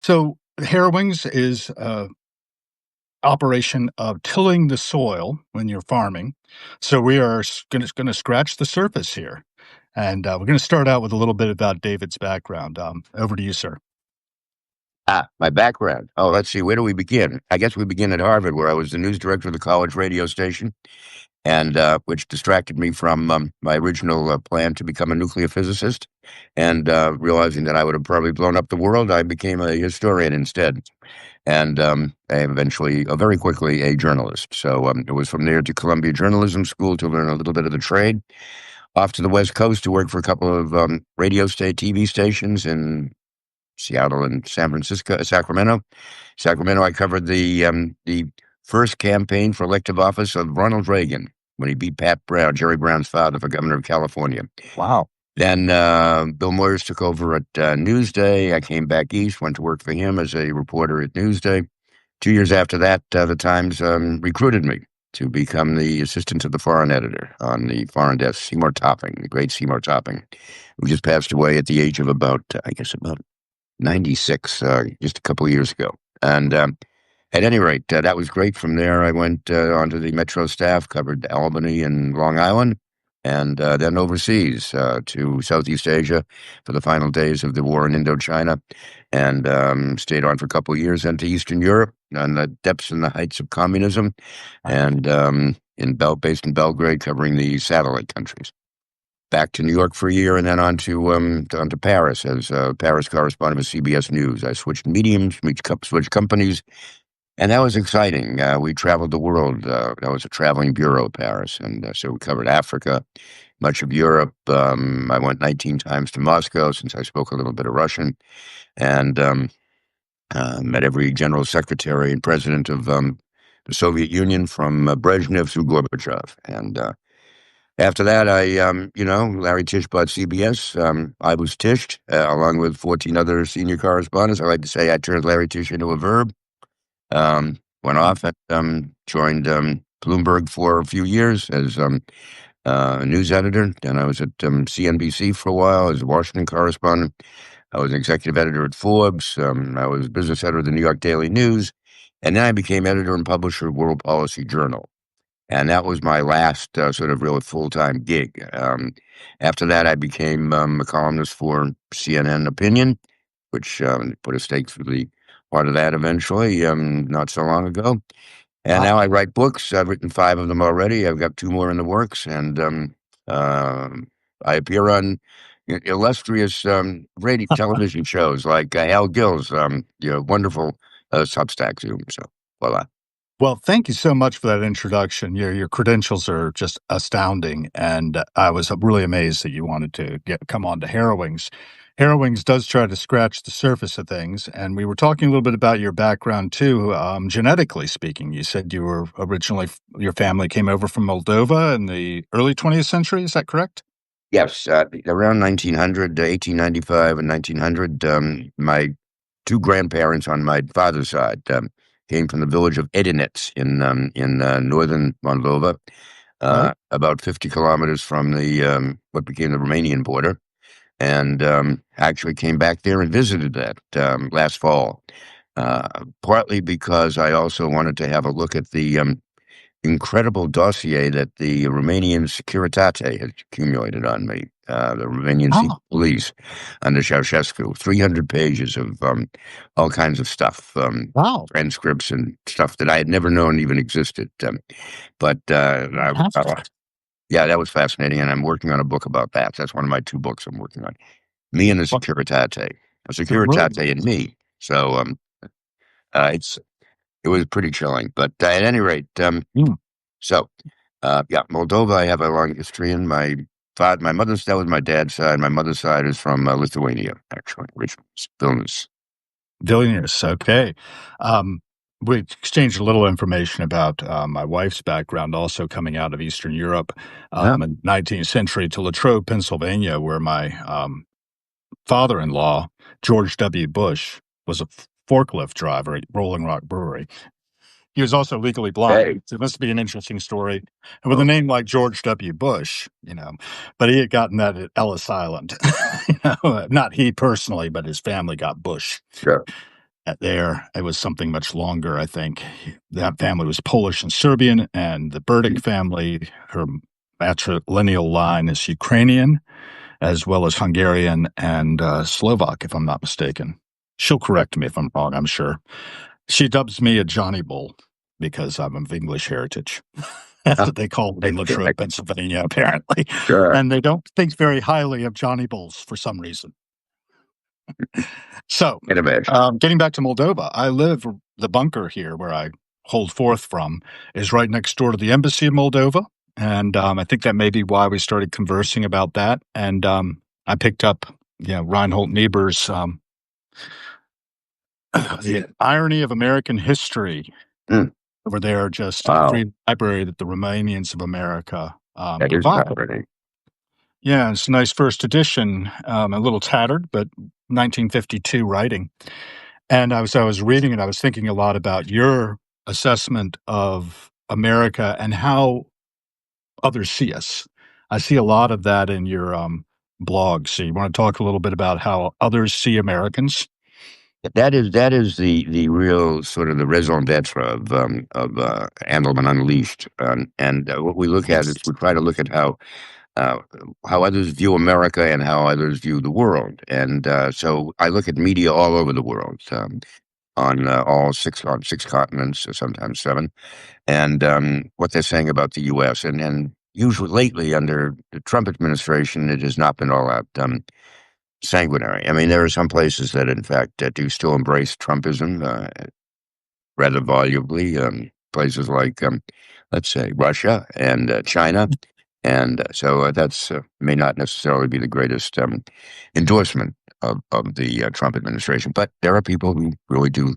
So Harrowings is a operation of tilling the soil when you're farming. So we are going to scratch the surface here, and we're going to start out with a little bit about David's background. Over to you, sir. My background. Oh, let's see. Where do we begin? I guess we begin at Harvard, where I was the news director of the college radio station, and which distracted me from my original plan to become a nuclear physicist. And realizing that I would have probably blown up the world, I became a historian instead, and eventually, very quickly, a journalist. So it was from there to Columbia Journalism School to learn a little bit of the trade. Off to the West Coast to work for a couple of TV stations in Seattle and San Francisco, Sacramento. Sacramento, I covered the first campaign for elective office of Ronald Reagan when he beat Pat Brown, Jerry Brown's father, for governor of California. Wow. Then Bill Moyers took over at Newsday. I came back east, went to work for him as a reporter at Newsday. 2 years after that, the Times recruited me to become the assistant to the foreign editor on the foreign desk, Seymour Topping, the great Seymour Topping, who just passed away at the age of about 96, just a couple of years ago. And at any rate, that was great. From there, I went onto the Metro staff, covered Albany and Long Island, and then overseas to Southeast Asia for the final days of the war in Indochina, and stayed on for a couple of years, then to Eastern Europe on the depths and the heights of communism, and based in Belgrade, covering the satellite countries. Back to New York for a year, and then on to Paris as Paris correspondent with CBS News. I switched mediums, switched companies, and that was exciting. We traveled the world. That was a traveling bureau, Paris, and so we covered Africa, much of Europe. I went 19 times to Moscow since I spoke a little bit of Russian, and met every general secretary and president of the Soviet Union from Brezhnev through Gorbachev, and after that, Larry Tisch bought CBS. I was Tished, along with 14 other senior correspondents. I like to say I turned Larry Tisch into a verb. Went off and joined Bloomberg for a few years as a news editor. Then I was at CNBC for a while as a Washington correspondent. I was executive editor at Forbes. I was business editor of the New York Daily News. And then I became editor and publisher of World Policy Journal. And that was my last sort of real full-time gig. After that, I became a columnist for CNN Opinion, which put a stake through the part of that eventually, not so long ago. And now I write books. I've written 5 of them already. I've got 2 more in the works. And I appear on illustrious radio television shows like Hal Gill's wonderful Substack Zoom. So, voila. Well, thank you so much for that introduction. Your credentials are just astounding, and I was really amazed that you wanted to come on to Harrowings. Harrowings does try to scratch the surface of things, and we were talking a little bit about your background too, genetically speaking. You said you were originally, your family came over from Moldova in the early 20th century. Is that correct? Yes, around 1900, 1895 and 1900, my 2 grandparents on my father's side came from the village of Edinets in northern Moldova, Right. about 50 kilometers from the what became the Romanian border, and actually came back there and visited that last fall, partly because I also wanted to have a look at the incredible dossier that the Romanian Securitate has accumulated on me, the Romanian secret police under Ceausescu. 300 pages of all kinds of stuff, Wow. transcripts and stuff that I had never known even existed. Yeah, that was fascinating, and I'm working on a book about that. That's one of my 2 books I'm working on. Me and the Securitate, a Securitate and me. So it was pretty chilling, but at any rate, so, Moldova, I have a long history in. My mother's, that was my dad's side. My mother's side is from Lithuania, actually, originally, Vilnius. Vilnius, okay. We exchanged a little information about my wife's background, also coming out of Eastern Europe in 19th century to Latrobe, Pennsylvania, where my father-in-law, George W. Bush, was a forklift driver at Rolling Rock Brewery. He was also legally blind. Hey. So it must be an interesting story. And with a name like George W. Bush, but he had gotten that at Ellis Island. Not he personally, but his family got Bush. Sure. there. It was something much longer, I think. That family was Polish and Serbian, and the Burdick family, her matrilineal line is Ukrainian, as well as Hungarian and Slovak, if I'm not mistaken. She'll correct me if I'm wrong, I'm sure. She dubs me a Johnny Bull because I'm of English heritage. That's Oh, what they call it in Latrobe, Pennsylvania, apparently. sure. And they don't think very highly of Johnny Bulls for some reason. So, Get a bit. getting back to Moldova, I live the bunker here where I hold forth from is right next door to the embassy of Moldova, and I think that may be why we started conversing about that. And I picked up, Reinhold Niebuhr's "The Irony of American History" Mm, over there, just a wow. free library that the Romanians of America That is provide. fascinating. Yeah, it's a nice first edition, a little tattered, but 1952 writing. And I was reading it, I was thinking a lot about your assessment of America and how others see us. I see a lot of that in your, blog. So you wanna talk a little bit about how others see Americans? That is the real sort of the raison d'être of Andelman Unleashed, and what we look at is we try to look at uh, how others view America and how others view the world, and so I look at media all over the world, on six continents, or sometimes seven, and what they're saying about the U.S. and usually lately under the Trump administration, it has not been all that sanguinary. I mean, there are some places that, in fact, do still embrace Trumpism rather volubly. Places like, let's say, Russia and China, and so that's may not necessarily be the greatest endorsement of the Trump administration. But there are people who really do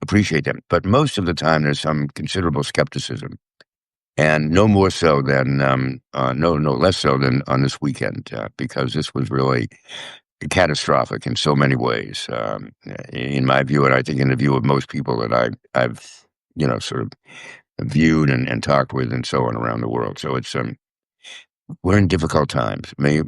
appreciate them. But most of the time, there's some considerable skepticism, and no more so than no less so than on this weekend, because this was really catastrophic in so many ways, in my view, and I think in the view of most people that I've sort of viewed and talked with and so on around the world. So it's we're in difficult times. The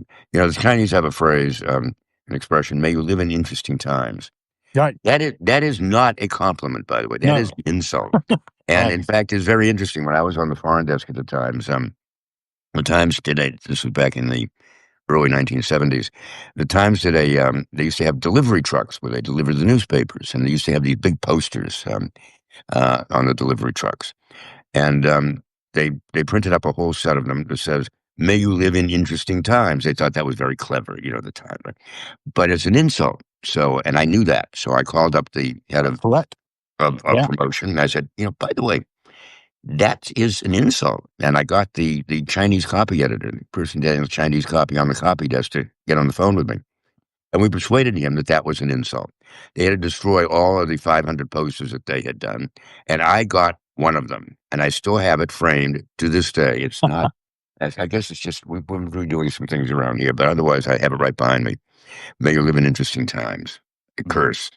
Chinese have a phrase, an expression: "May you live in interesting times." Right. That is not a compliment, by the way. That is No. an insult. And Right. in fact, it's very interesting. When I was on the foreign desk at the Times today. This was back in the early 1970s. The Times did they used to have delivery trucks where they delivered the newspapers, and they used to have these big posters on the delivery trucks. And they printed up a whole set of them that says, "May you live in interesting times." They thought that was very clever, the time. Right? But it's an insult. So, and I knew that. So I called up the head of, Correct. of Yeah. promotion, and I said, by the way, that is an insult. And I got the Chinese copy editor, the person getting the Chinese copy on the copy desk, to get on the phone with me. And we persuaded him that that was an insult. They had to destroy all of the 500 posters that they had done. And I got one of them. And I still have it framed to this day. It's not, I guess it's just, we're redoing some things around here, but otherwise I have it right behind me. May you live in interesting times. A Mhm. curse.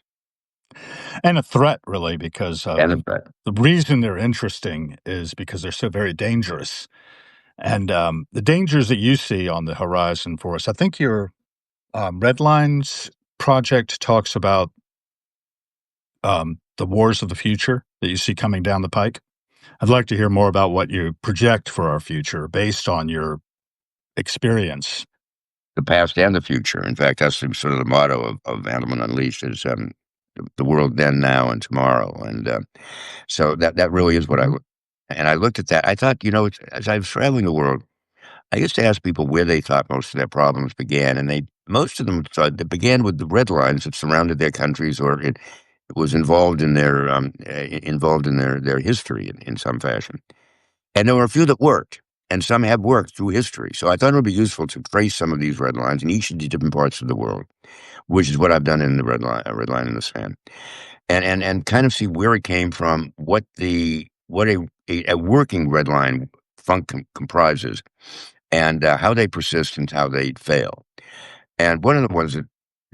And a threat, really, because And in fact, the reason they're interesting is because they're so very dangerous. And the dangers that you see on the horizon for us, I think your Red Lines project talks about the wars of the future that you see coming down the pike. I'd like to hear more about what you project for our future based on your experience. the past and the future. In fact, that's sort of the motto of Andelman Unleashed is the world then, now, and tomorrow. And so that really is what I look. And I looked at that. I thought, as I was traveling the world, I used to ask people where they thought most of their problems began, and most of them thought it began with the red lines that surrounded their countries, or it was involved in their history in some fashion. And there were a few that worked, and some have worked through history. So I thought it would be useful to trace some of these red lines in each of the different parts of the world, which is what I've done in the red line in the sand, and kind of see where it came from, what a working red line comprises, and how they persist and how they fail. And one of the ones that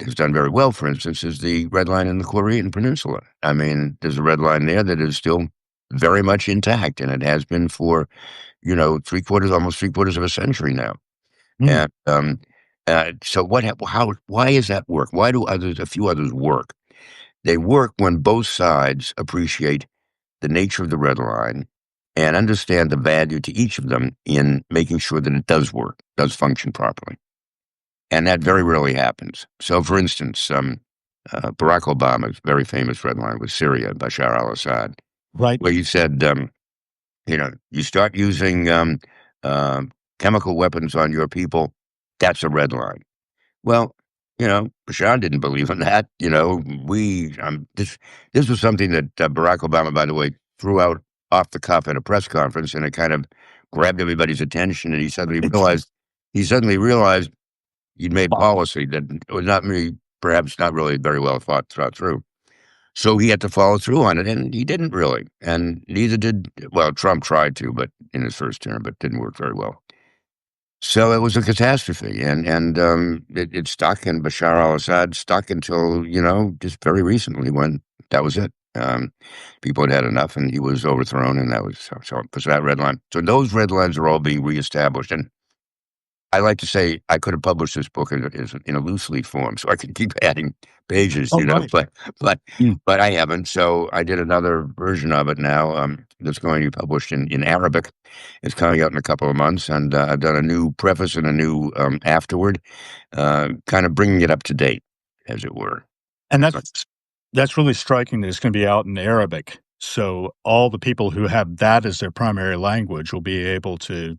has done very well, for instance, is the red line in the Korean Peninsula. I mean, there's a red line there that is still very much intact, and it has been for almost three quarters of a century now. Mm. And so why is that work? Why do a few others work? They work when both sides appreciate the nature of the red line and understand the value to each of them in making sure that it does work, does function properly. And that very rarely happens. So, for instance, Barack Obama's very famous red line with Syria, Bashar al-Assad, Right. where you said, you start using um, chemical weapons on your people, that's a red line. Well, Bashar didn't believe in that. This was something that Barack Obama, by the way, threw out off the cuff at a press conference, and it kind of grabbed everybody's attention. And he suddenly realized he'd made policy that was not really, perhaps not really very well thought through. So he had to follow through on it, and he didn't really, and neither did, well, Trump tried to, but in his first term, but didn't work very well. So it was a catastrophe, and it stuck, and Bashar al-Assad stuck until, just very recently when that was it. People had had enough, and he was overthrown, and that was so because of that red line. So those red lines are all being reestablished, and I like to say I could have published this book in a loose leaf form, so I could keep adding pages, Oh, right. but Mm. but I haven't. So I did another version of it now. That's going to be published in Arabic. It's coming out in a couple of months, and I've done a new preface and a new afterword, kind of bringing it up to date, as it were. And So that's really striking that it's gonna be out in Arabic. So all the people who have that as their primary language will be able to.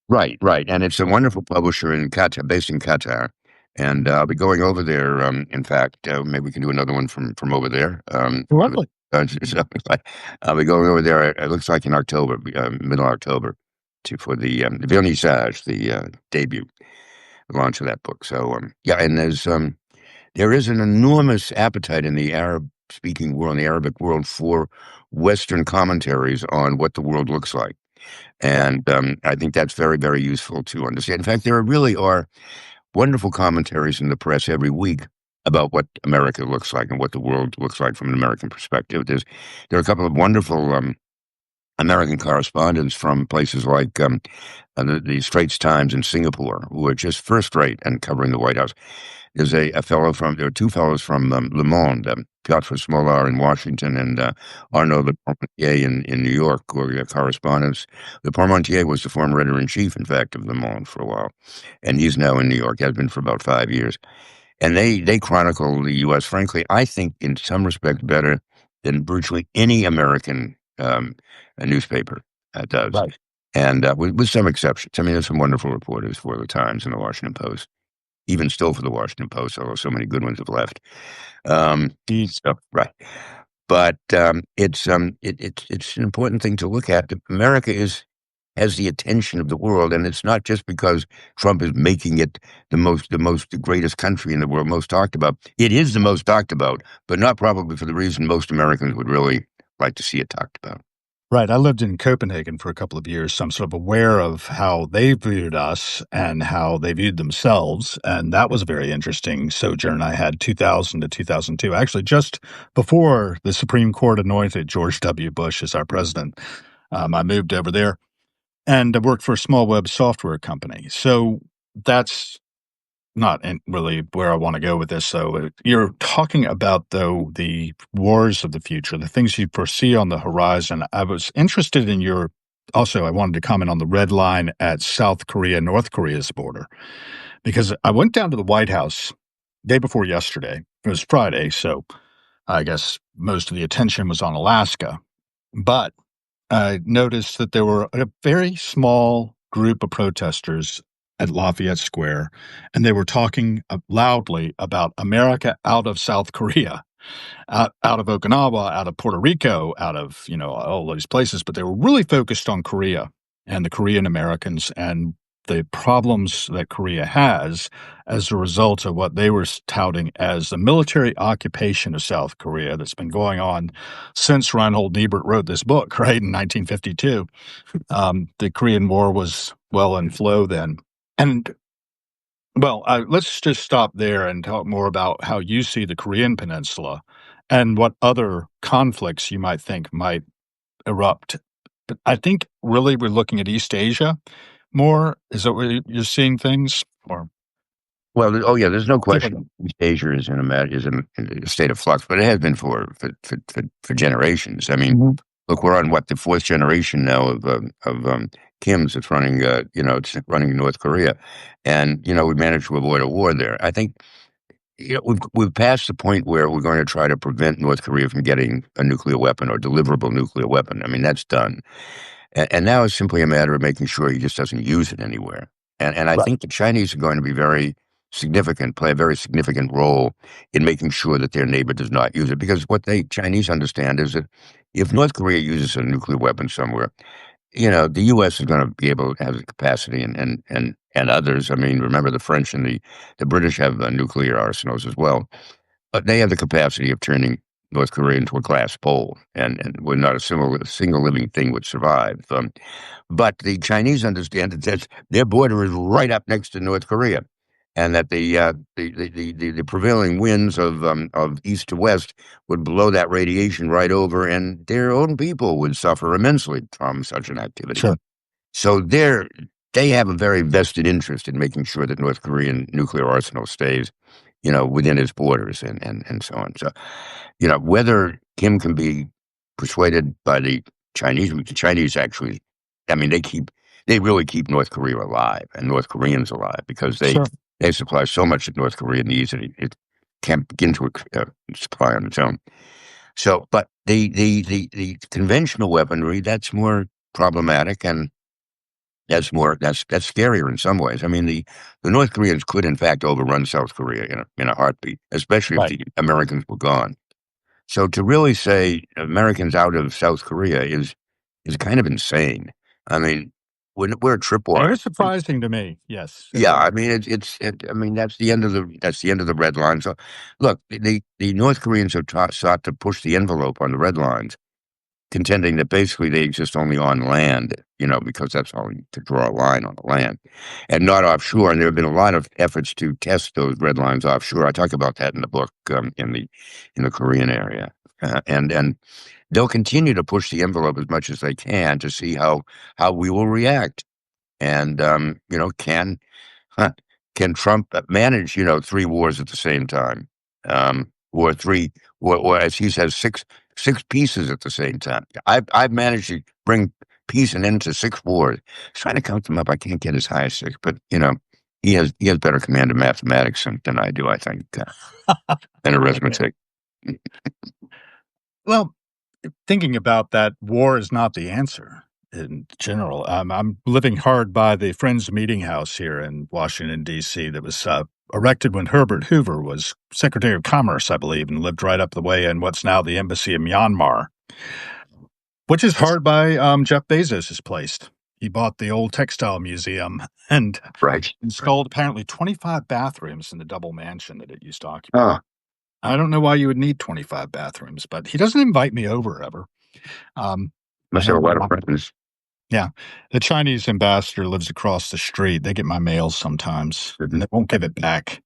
right, right, and it's a wonderful publisher in Qatar, based in Qatar, and I'll be going over there. In fact, maybe we can do another one from over there. Lovely. So, I'll be going over there. It looks like in October, middle October, for the vernissage, the debut launch of that book. So, yeah, and there is an enormous appetite in the Arab-speaking world, in the Arabic world, for Western commentaries on what the world looks like. And I think that's very, very useful to understand. In fact, there really are wonderful commentaries in the press every week about what America looks like and what the world looks like from an American perspective. There are a couple of wonderful American correspondents from places like the Straits Times in Singapore who are just first rate and covering the White House. There are two fellows from Le Monde, Piotr Smolar in Washington and Arnaud Le Parmentier in New York, who are correspondents. Le Parmentier was the former editor-in-chief, in fact, of Le Monde for a while, and he's now in New York, has been for about 5 years. And they chronicle the U.S., frankly, I think, in some respect, better than virtually any American newspaper does. Right. And with some exceptions. I mean, there's some wonderful reporters for the Times and the Washington Post, even still for the Washington Post, although so many good ones have left. Indeed. So, right. But it's an important thing to look at. America has the attention of the world, and it's not just because Trump is making it the greatest country in the world, most talked about. It is the most talked about, but not probably for the reason most Americans would really like to see it talked about. Right, I lived in Copenhagen for a couple of years, so I'm sort of aware of how they viewed us and how they viewed themselves, and that was a very interesting sojourn I had 2000 to 2002, actually just before the Supreme Court anointed George W. Bush as our president. I moved over there and I worked for a small web software company, so that's not really where I wanna go with this, so, you're talking about, though, the wars of the future, the things you foresee on the horizon. I was interested in your also, I wanted to comment on the red line at South Korea, North Korea's border, because I went down to the White House day before yesterday. It was Friday, so I guess most of the attention was on Alaska, but I noticed that there were a very small group of protesters at Lafayette Square, and they were talking loudly about America out of South Korea, out of Okinawa, out of Puerto Rico, out of all these places. But they were really focused on Korea and the Korean Americans and the problems that Korea has as a result of what they were touting as the military occupation of South Korea that's been going on since Reinhold Niebuhr wrote this book, right, in 1952. The Korean War was well in flow then. And, well, let's just stop there and talk more about how you see the Korean Peninsula and what other conflicts you might think might erupt. But I think really we're looking at East Asia more. Is that where you're seeing things? Or Well, oh yeah, there's no Given, question East Asia is in a state of flux, but it has been for generations. I mean, Mhm. look, we're on what the fourth generation now of Kim's that's running, it's running North Korea, and we managed to avoid a war there. I think we've passed the point where we're going to try to prevent North Korea from getting a nuclear weapon or deliverable nuclear weapon. I mean, that's done. And now it's simply a matter of making sure he just doesn't use it anywhere. And I right, think the Chinese are going to be play a very significant role in making sure that their neighbor does not use it. Because what they Chinese understand is that if North Korea uses a nuclear weapon somewhere, the U.S. is going to be able to have the capacity and others. I mean, remember the French and the British have nuclear arsenals as well. But they have the capacity of turning North Korea into a glass bowl, and where not a single living thing would survive. But the Chinese understand that their border is right up next to North Korea, and that the prevailing winds of east to west would blow that radiation right over, and their own people would suffer immensely from such an activity. sure, So they have a very vested interest in making sure that North Korean nuclear arsenal stays, within its borders and so on. So, whether Kim can be persuaded by the Chinese, the Chinese actually, I mean, they really keep North Korea alive and North Koreans alive because they sure. they supply so much that North Korea needs and it can't begin to supply on its own. So, but the conventional weaponry that's more problematic and that's scarier in some ways. I mean, the North Koreans could, in fact, overrun South Korea in a heartbeat, especially if Right. the Americans were gone. So to really say Americans out of South Korea is kind of insane. I mean, when we're a It tripwire. was surprising to me. Yes, it Yeah, was. I mean, I mean, that's the end of the red line. So, look, the North Koreans have sought to push the envelope on the red lines, contending that basically they exist only on land, because that's all to draw a line on the land and not offshore. And there have been a lot of efforts to test those red lines offshore. I talk about that in the book, in the Korean area, and they'll continue to push the envelope as much as they can to see how we will react. And huh, can Trump manage, three wars at the same time, or three, or as he says, six pieces at the same time? I've managed to bring peace and end to six wars. Trying to count them up, I can't get as high as six, but he has better command of mathematics than I do, I think, and Okay. arithmetic. Well, thinking about that, war is not the answer in general. I'm living hard by the Friends Meeting House here in Washington, D.C., that was erected when Herbert Hoover was Secretary of Commerce, I believe, and lived right up the way in what's now the Embassy of Myanmar, which is hard by Jeff Bezos' place. He bought the old textile museum and Right. installed apparently 25 bathrooms in the double mansion that it used to occupy. Oh, I don't know why you would need 25 bathrooms, but he doesn't invite me over ever. Um, I must have know a lot of my friends. yeah, the Chinese ambassador lives across the street. They get my mail sometimes, and they won't give it back.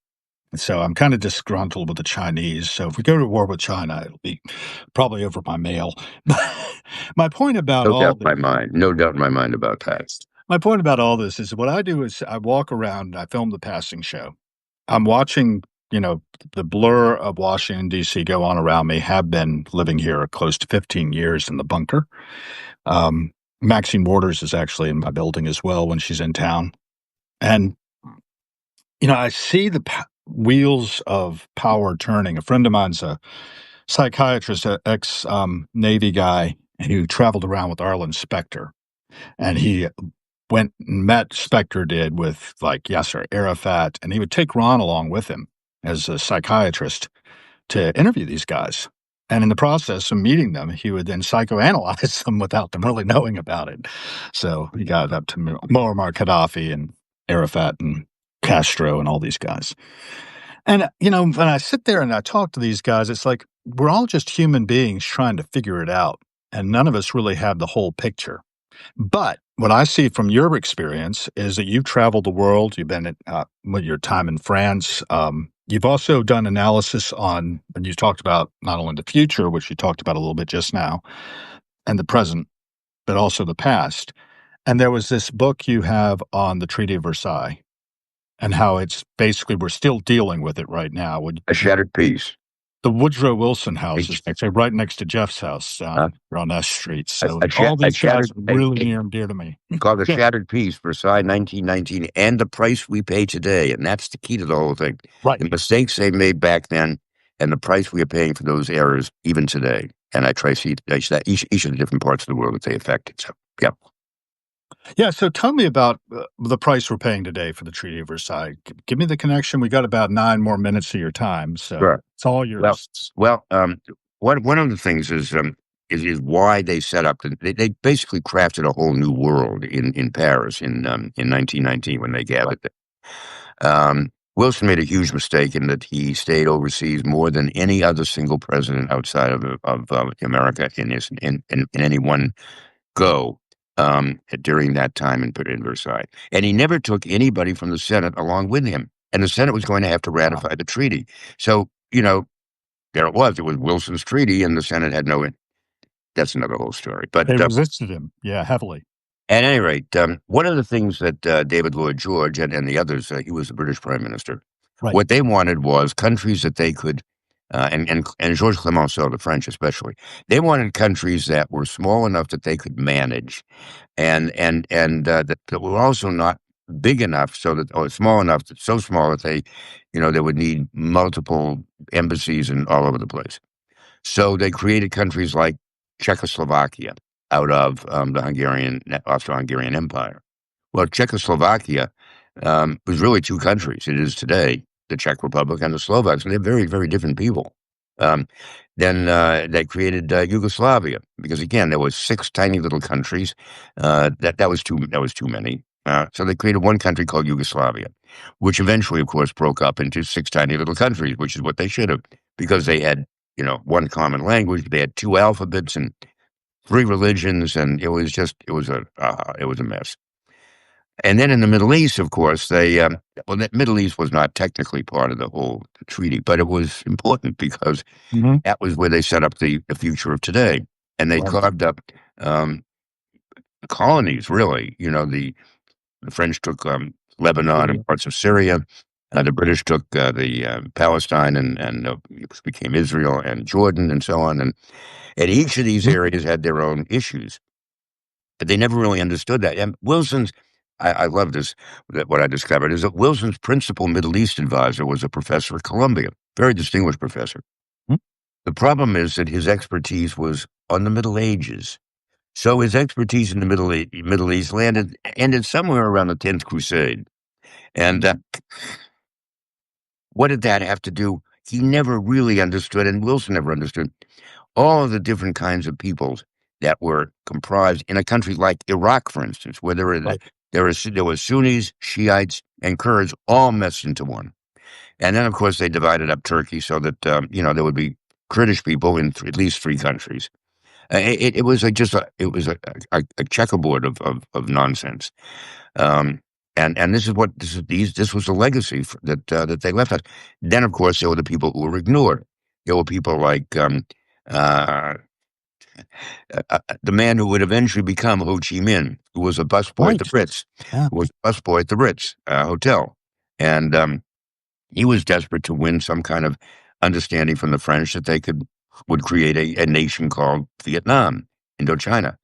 And so I'm kind of disgruntled with the Chinese. So if we go to war with China, it'll be probably over my mail. my point about No all doubt in this, my mind. No doubt in my mind about that. my point about all this is what I do is I walk around and I film the passing show. I'm watching, the blur of Washington, D.C. go on around me, have been living here close to 15 years in the bunker. Um, Maxine Waters is actually in my building as well when she's in town. And, I see the wheels of power turning. A friend of mine's a psychiatrist, ex Navy guy who traveled around with Arlen Specter. And he went and met Specter did with like Yasser Arafat. And he would take Ron along with him as a psychiatrist to interview these guys. And in the process of meeting them, he would then psychoanalyze them without them really knowing about it. So he got up to Muammar Gaddafi and Arafat and Castro and all these guys. And, when I sit there and I talk to these guys, it's like we're all just human beings trying to figure it out. And none of us really have the whole picture. But what I see from your experience is that you've traveled the world. You've been at with your time in France. You've also done analysis on, and you talked about not only the future, which you talked about a little bit just now, and the present, but also the past. And there was this book you have on the Treaty of Versailles. and how it's basically we're still dealing with it right now. A shattered piece. The Woodrow Wilson house is A, actually right next to Jeff's house uh, on S Street. a, So a, all a these guys shattered are really near and dear to me. called a Yeah, shattered piece, Versailles 1919, and the price we pay today. And that's the key to the whole thing. right. The mistakes they made back then and the price we are paying for those errors even today. And I trace each of the different parts of the world that they affected. So, yeah. Yeah, so tell me about the price we're paying today for the Treaty of Versailles. Give me the connection. We got about 9 more minutes of your time, so Sure. it's all Well, yours. well, one of the things is why they set up they basically crafted a whole new world in Paris in 1919 when they gathered there. Wilson made a huge mistake in that he stayed overseas more than any other single president outside of America in any one go during that time in Versailles, and he never took anybody from the Senate along with him, and the Senate was going to have to Wow. ratify the treaty. So there it was. It was Wilson's treaty, and the Senate had no. That's another whole story. But They resisted him, yeah, heavily. at any rate, one of the things that David Lloyd George and the others, he was the British Prime Minister, Right. what they wanted was countries that they could, and Georges Clemenceau, the French especially, they wanted countries that were small enough that they could manage, and that were also not big enough or small enough, so small that they would need multiple embassies and all over the place. So they created countries like Czechoslovakia out of the Austro-Hungarian Empire. Well, Czechoslovakia was really two countries. It is today the Czech Republic and the Slovaks, and they're very, very different people. Um, then they created Yugoslavia because again there was six tiny little countries. That was too many. So they created one country called Yugoslavia, which eventually, of course, broke up into six tiny little countries, which is what they should have because they had one common language. They had two alphabets and three religions, and it was a mess. And then in the Middle East, of course, the Middle East was not technically part of the whole treaty, but it was important because Hmm. that was where they set up the future of today. And they Right. carved up colonies, really. The French took Lebanon and parts of Syria. The British took the Palestine and it became Israel and Jordan and so on. And each of these Mhm. areas had their own issues. But they never really understood that. And I love this, that what I discovered is that Wilson's principal Middle East advisor was a professor at Columbia, very distinguished professor. Mhm. The problem is that his expertise was on the Middle Ages. So his expertise in the Middle East ended somewhere around the 10th Crusade. And what did that have to do? He never really understood, and Wilson never understood, all of the different kinds of peoples that were comprised in a country like Iraq, for instance, where Right. there were Sunnis, Shiites, and Kurds all meshed into one. And then, of course, they divided up Turkey so that there would be Kurdish people in at least three countries. It was a checkerboard of nonsense. Um, and this was the legacy that they left us. Then, of course, there were the people who were ignored. There were people like uh, the man who would eventually become Ho Chi Minh, who was a busboy at Right. the Ritz, Yeah. who was a busboy at the Ritz Hotel, and he was desperate to win some kind of understanding from the French that would create a nation called Vietnam, Indochina.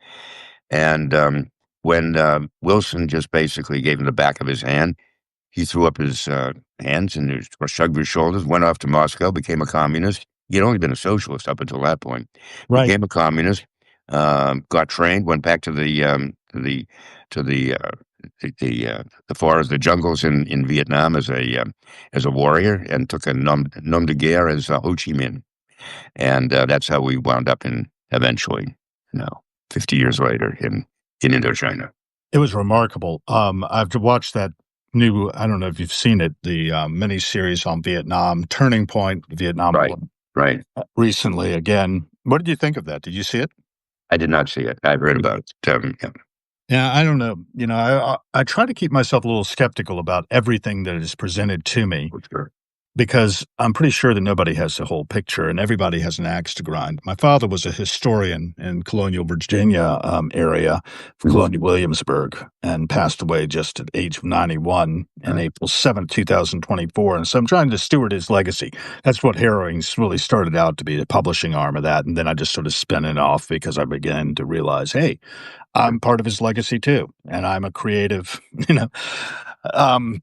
And when Wilson just basically gave him the back of his hand, he threw up his hands and shrugged his shoulders, went off to Moscow, became a communist. He had only been a socialist up until that point. Right. Became a communist, got trained, went back to the forest, the jungles in Vietnam as a warrior, and took a nom de guerre as Ho Chi Minh, and that's how we wound up eventually, 50 years later in Indochina. It was remarkable. I've watched that new, I don't know if you've seen it, the mini series on Vietnam, Turning Point, the Vietnam Right, War, right. recently again. What did you think of that? Did you see it? I did not see it. I've read about it. Yeah. Yeah, I don't know. I try to keep myself a little skeptical about everything that is presented to me. For sure. because I'm pretty sure that nobody has the whole picture and everybody has an axe to grind. My father was a historian in colonial Virginia area, Colonial Williamsburg, and passed away just at age of 91 on April 7th, 2024. And so I'm trying to steward his legacy. That's what Harrowings really started out to be, the publishing arm of that. And then I just sort of spin it off because I began to realize, hey, I'm part of his legacy too. And I'm a creative,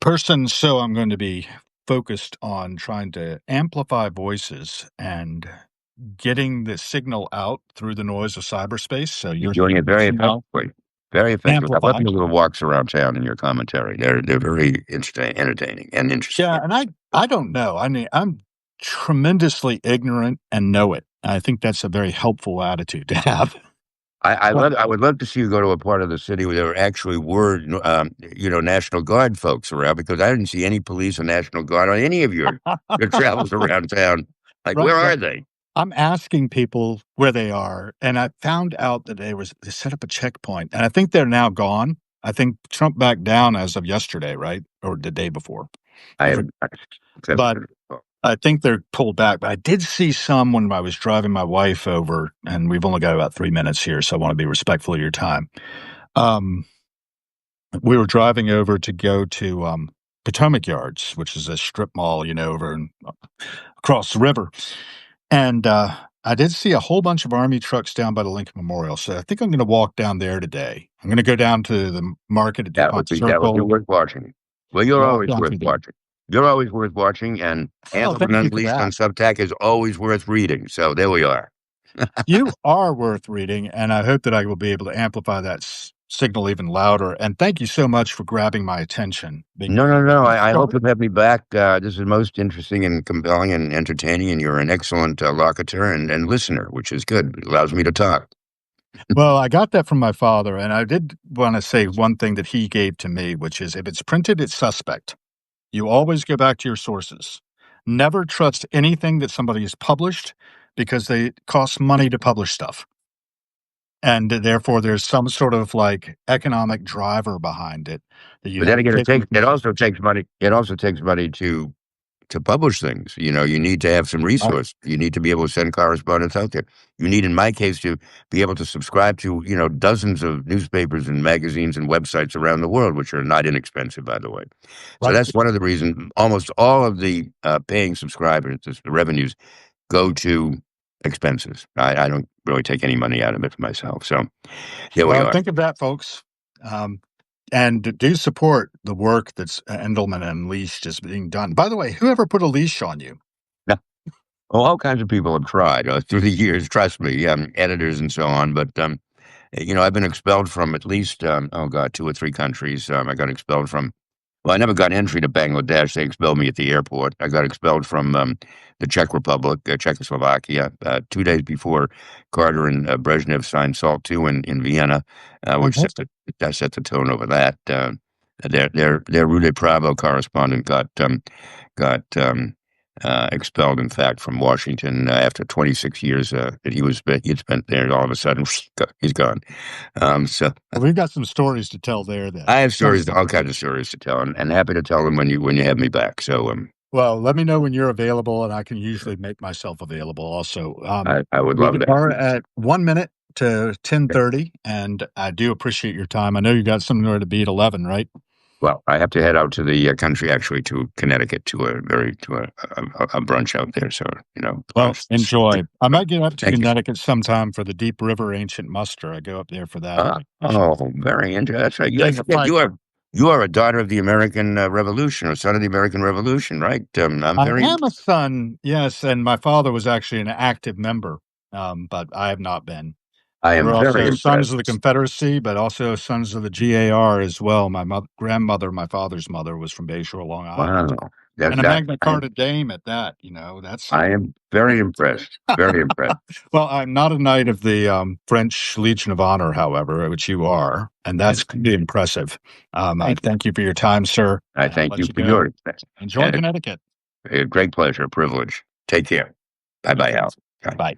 person. So I'm going to be focused on trying to amplify voices and getting the signal out through the noise of cyberspace. So You're you're doing it very signal effectively. Very effective. I love amplified. your little walks around town in your commentary. They're very interesting, entertaining, and Yeah, interesting. and I don't know. I mean, I'm tremendously ignorant and know it. I think that's a very helpful attitude to have. I would love to see you go to a part of the city where there actually were, National Guard folks around, because I didn't see any police or National Guard on any of your travels around town. Like, Right. where Well, are they? I'm asking people where they are, and I found out that they set up a checkpoint, and I think they're now gone. I think Trump backed down as of yesterday, right? Or the day before. I I have, forget. But I think they're pulled back. But I did see some when I was driving my wife over, and we've only got about 3 minutes here, so I want to be respectful of your time. Um, we were driving over to go to Potomac Yards, which is a strip mall, over across the river. And I did see a whole bunch of Army trucks down by the Lincoln Memorial. So I think I'm going to walk down there today. I'm going to go down to the market at DuPont that would be Circle, worth watching. Well, you're walk always down worth through there. watching. You're always worth watching, and Oh, Andelman thank you for Unleashed on that. Substack is always worth reading. So there we are. You are worth reading, and I hope that I will be able to amplify that signal even louder. And thank you so much for grabbing my attention. No, no, no. I hope you'll have me back. This is most interesting and compelling and entertaining, and you're an excellent locutor and listener, which is good. It allows me to talk. Well, I got that from my father, and I did want to say one thing that he gave to me, which is if it's printed, it's suspect. You always go back to your sources. Never trust anything that somebody has published because they cost money to publish stuff. And therefore, there's some sort of like economic driver behind it that you But have then to again, take into it consideration. also takes money. It also takes money to publish things. You need to have some Right. resource. You need to be able to send correspondence out there. You need, in my case, to be able to subscribe to, dozens of newspapers and magazines and websites around the world, which are not inexpensive, by the way. So Right. that's one of the reasons almost all of the paying subscribers, the revenues, go to expenses. I don't really take any money out of it for myself. So here we Well, are. think of that, folks. Um, and do support the work that's Endelman and Leash is being done. By the way, whoever put a leash on you? Now, all kinds of people have tried through the years, trust me, editors and so on. But I've been expelled from at least, oh God, 2 or 3 countries. I got expelled from, well, I never got entry to Bangladesh. They expelled me at the airport. I got expelled from the Czech Republic, Czechoslovakia, 2 days before Carter and Brezhnev signed SALT II in Vienna, which Mhm. set the tone over that. Their Rue Bravo correspondent got expelled, in fact, from Washington after 26 years that he'd spent there. All of a sudden, he's gone. So Well, we've got some stories to tell there I then. have stories, all kinds of stories to tell, and happy to tell them when you have me back. So Well, let me know when you're available, and I can usually make myself available also. I would We love that. are at 1 minute to 10:30, and I do appreciate your time. I know you got somewhere to be at 11, right? Well, I have to head out to the country, actually, to Connecticut, a brunch out there. So Well, enjoy. I might get up to thank you. Connecticut sometime for the Deep River Ancient Muster. I go up there for that on vacation. Very interesting. That's right. I Getting a forget flight. you are a daughter of the American Revolution, or son of the American Revolution, right? I'm I very. am a son, yes, and my father was actually an active member, but I have not been. I We're am very also sons of the impressed. Confederacy, but also sons of the GAR as well. My grandmother, my father's mother, was from Bayshore, Long Wow, Island, and a Magna I Carta dame at that. That's I something. am very impressed. Very impressed. Well, I'm not a knight of the French Legion of Honor, however, which you are, and that's pretty impressive. I thank you for your time, sir, I and I'll thank let you you for go. yours. Enjoy And Connecticut. a great pleasure, privilege. Take care. Bye You bye, too. Al. Bye. Bye.